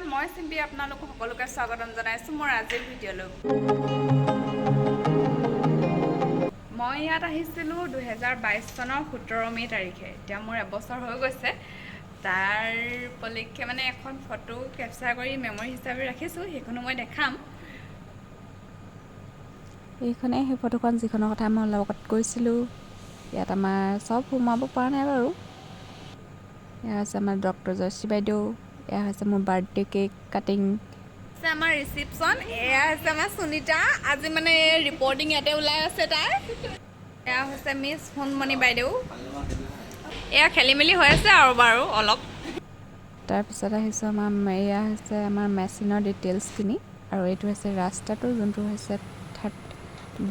everyone মই চিম্পি আপোনালোক সকলোকে স্বাগতম জনাইছোঁ মোৰ আজিৰ ভিডিঅ'লৈ মই ইয়াত আহিছিলোঁ 2022 চনৰ 17 মে' তাৰিখে এতিয়া মোৰ এবছৰ হৈ গৈছে তাৰ উপলক্ষে মানে এখন ফটো কেপচাৰ কৰি মেমৰি হিচাপে ৰাখিছোঁ সেইখনো মই দেখাম এইখনে সেই ফটোখন যিখনৰ কথা মই লগত কৈছিলোঁ ইয়াত আমাৰ সব সোমাব পৰা নাই বাৰু এয়া হৈছে আমাৰ ডক্টৰ জয়শ্ৰী বাইদেউ এয়া হৈছে মোৰ বাৰ্থডে কেক কাটিং আমাৰ ৰিচিপশ্যন এয়া হৈছে আমাৰ সুনিতা আজি মানে ৰিপৰ্টিং ইয়াতে ওলাই আছে তাই এয়া হৈছে মিছ সোণমণি বাইদেউ এয়া খেলি মেলি হৈ আছে আৰু বাৰু অলপ তাৰপিছত আহিছোঁ এয়া হৈছে আমাৰ মেচিনৰ ডিটেইলছখিনি আৰু এইটো হৈছে ৰাস্তাটো যোনটো হৈছে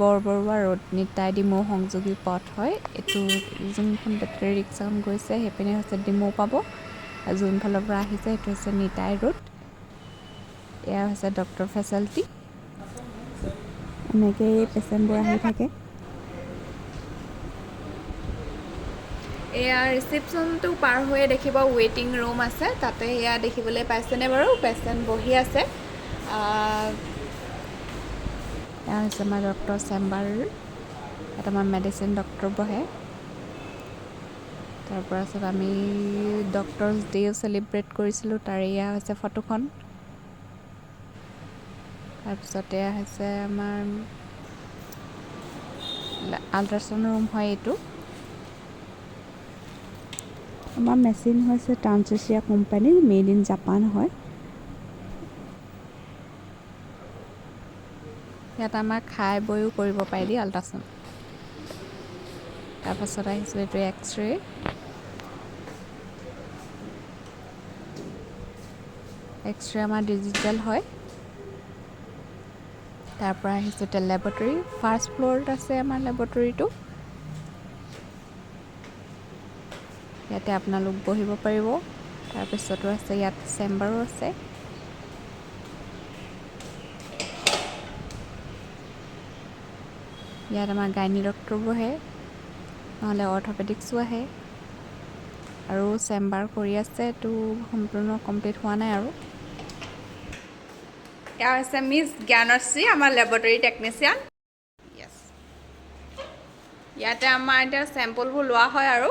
বৰবৰুৱা ৰোড নিতাই ডিমৌ সংযোগী পথ হয় এইটো যোনখন বেটেৰী ৰিক্সাখন গৈছে সেইপিনে হৈছে ডিমৌ পাব আৰু যোনফালৰ পৰা আহিছে এইটো হৈছে নিতাই ৰোড এয়া হৈছে ডক্টৰ ফেচিলিটি এনেকেই পেচেণ্টবোৰ আহি থাকে এয়া ৰিচিপশ্যনটো পাৰ হৈয়ে দেখিব ৱেইটিং ৰুম আছে তাতে এয়া দেখিবলৈ পাইছেনে বাৰু পেচেণ্ট বহি আছে এয়া হৈছে আমাৰ ডক্টৰ চেম্বাৰ ইয়াত আমাৰ মেডিচিন ডক্টৰ বহে তাৰপাছত আমি ডক্টৰছ ডেও চেলিব্ৰেট কৰিছিলোঁ তাৰ এয়া হৈছে ফটোখন তাৰপিছত এয়া হৈছে আমাৰ আল্ট্ৰাচাউণ্ড ৰুম হয় এইটো আমাৰ মেচিন হৈছে ট্ৰান্সেচিয়া কোম্পানীৰ মেড ইন জাপান হয় ইয়াত আমাৰ খাই বৈও কৰিব পাৰি দেই আল্ট্ৰাচাউণ্ড তাৰপাছত আহিছোঁ এইটো এক্সৰে আমাৰ ডিজিটেল হয় তাৰপৰা আহিছোঁ এতিয়া লেবৰেটৰী ফাৰ্ষ্ট ফ্ল'ৰত আছে আমাৰ লেবৰেটৰীটো ইয়াতে আপোনালোক বহিব পাৰিব তাৰপিছতো আছে ইয়াত চেম্বাৰো আছে ইয়াত আমাৰ গাইনী ডক্টৰ বহে নহ'লে অৰ্থপেডিক্সো আহে আৰু চেম্বাৰ কৰি আছে এইটো সম্পূৰ্ণ কমপ্লিট হোৱা নাই আৰু এয়া হৈছে মিছ জ্ঞানশ্ৰী আমাৰ লেবৰেটৰী টেকনিচিয়ান ইয়াতে আমাৰ এতিয়া চেম্পলবোৰ লোৱা হয় আৰু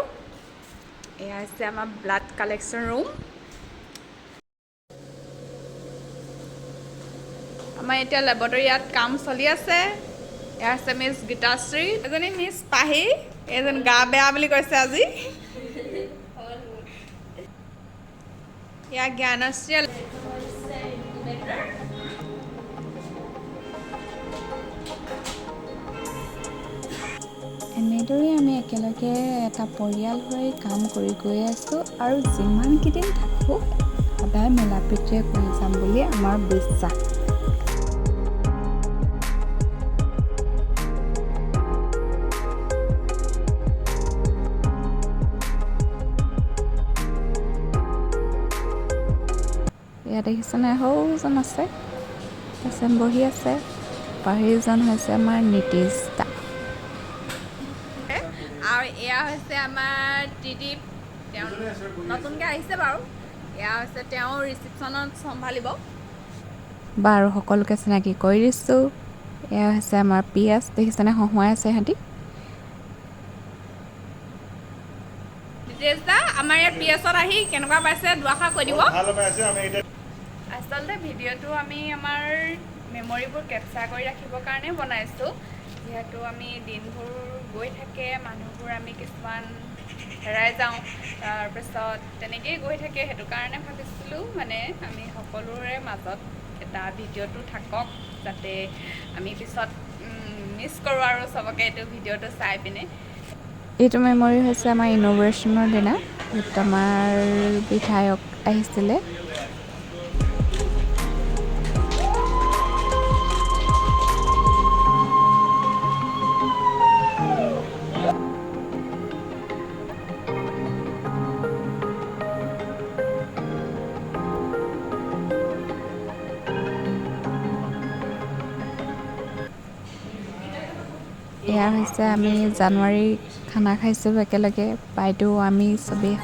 এয়া হৈছে আমাৰ ব্লাড কালেকশ্যন ৰুম আমাৰ এতিয়া লেবৰেটৰী ইয়াত কাম চলি আছে এয়া হৈছে মিছ গীতাশ্ৰী এজনী মিছ পাহি এজন গা বেয়া বুলি কৈছে আজি এয়া জ্ঞানশ্ৰী এনেদৰে আমি একেলগে এটা পৰিয়াল হৈ কাম কৰি গৈ আছোঁ আৰু যিমানকেইদিন থাকোঁ সদায় মিলা প্ৰীতিৰে কৰি যাম বুলি আমাৰ বিশ্বাস ইয়াত দেখিছেনে সৌজন আছে পেচেণ্ট বহি আছে পাহিজন হৈছে আমাৰ নীতিশ দা আৰু এয়া হৈছে আমাৰ ত্ৰিদীপ তেওঁ নতুনকৈ আহিছে বাৰু এয়া হৈছে তেওঁ ৰিচিপশ্যনত চম্ভালিব বাৰু সকলোকে চিনাকি কৰি দিছোঁ এয়া হৈছে আমাৰ পিয়াজ দেখিছেনে হহুৱাই আছে সিহঁতি নীতিশ দা আমাৰ ইয়াত পিএছত আহি কেনেকুৱা পাইছে দুআষাৰ কৈ দিব আচলতে ভিডিঅ'টো আমি আমাৰ মেমৰিবোৰ কেপচাৰ কৰি ৰাখিবৰ কাৰণে বনাইছোঁ যিহেতু আমি দিনবোৰ গৈ থাকে মানুহবোৰ আমি কিছুমান হেৰাই যাওঁ তাৰপিছত তেনেকেই গৈ থাকে সেইটো কাৰণে ভাবিছিলোঁ মানে আমি সকলোৰে মাজত এটা ভিডিঅ'টো থাকক যাতে আমি পিছত মিছ কৰোঁ আৰু চবকে এইটো ভিডিঅ'টো চাই পিনে এইটো মেমৰি হৈছে আমাৰ ইন'ভেশ্যনৰ দিনা য'ত আমাৰ বিধায়ক আহিছিলে এয়া হৈছে আমি জানুৱাৰী খানা খাইছিলোঁ একেলগে বাইদেউ আমি চবেই